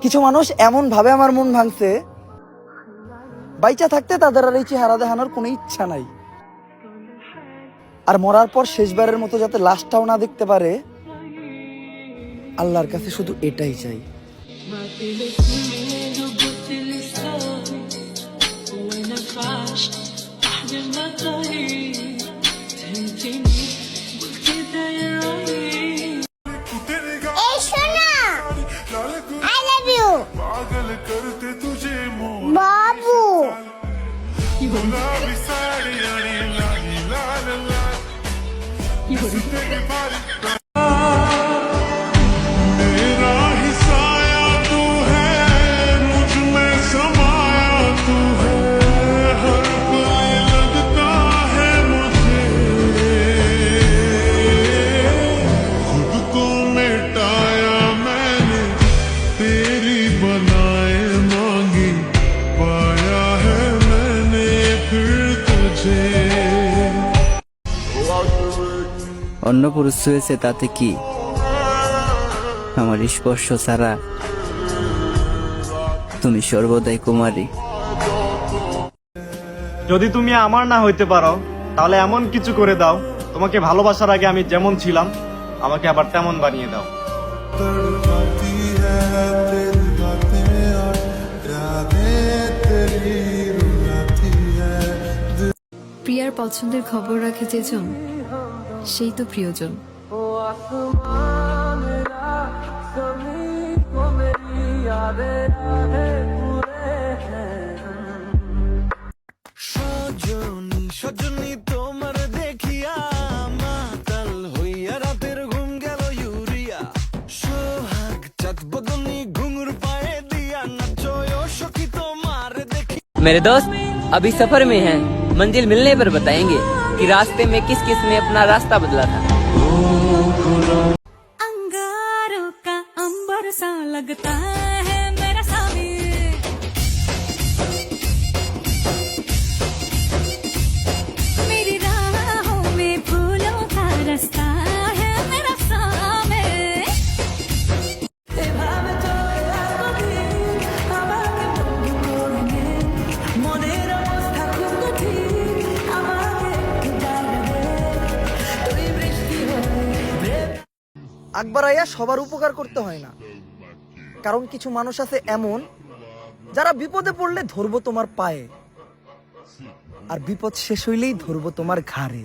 কিছু মানুষ এমন ভাবে আমার মন ভাঙছে, বাইচা থাকতে তাদের আর এই চেহারা দেখানোর কোনো ইচ্ছা নাই, আর মরার পর শেষবারের মতো যাতে লাশটাও না দেখতে পারে, আল্লাহর কাছে শুধু এটাই চাই। এই শোনা, I love you বাবু। मेरा ही साया तू है, मुझ में समाया तू है, हर कोई लगता है मुझे, खुद को मिटाया मैंने, तेरी बनाए मांगी, पाया है मैंने फिर तुझे। অন্য পুরুষ হয়েছে তাতে কি, আমার স্পর্শ ছাড়া তুমি সর্বদাই কুমারী। যদি তুমি আমার না হইতে পারো তাহলে এমন কিছু করে দাও, তোমাকে ভালোবাসার আগে আমি যেমন ছিলাম আমাকে আবার তেমন বানিয়ে দাও। तड़पाती है तेरी बातें और यादें तेरी रुलाती है। প্রিয়ার পছন্দের খবর রাখে যেজন, সেই তো প্রিয়জন। সজনী সজনী তোমার দেখিয়া মাতাল হইয়া রাতের ঘুম গেল ইউরিয়া, সোহাগ চাঁদ বদনী ঘুঙুর পায়ে দিয়া নাচো সখী তোমার দেখি। मेरे दोस्त अभी सफर में हैं, मंजिल मिलने पर बताएंगे कि रास्ते में किस किस ने अपना रास्ता बदला था। अंगारों का अंबर सा लगता है मेरा सामी, मेरी राहों में फूलों का रास्ता है मेरा सामी। আকবার আইয়া সবার উপকার করতে হয় না, কারণ কিছু মানুষ আছে এমন যারা বিপদে পড়লে ধরবো তোমার পায়ে, আর বিপদ শেষ হইলেই ধরবো তোমার ঘাড়ে।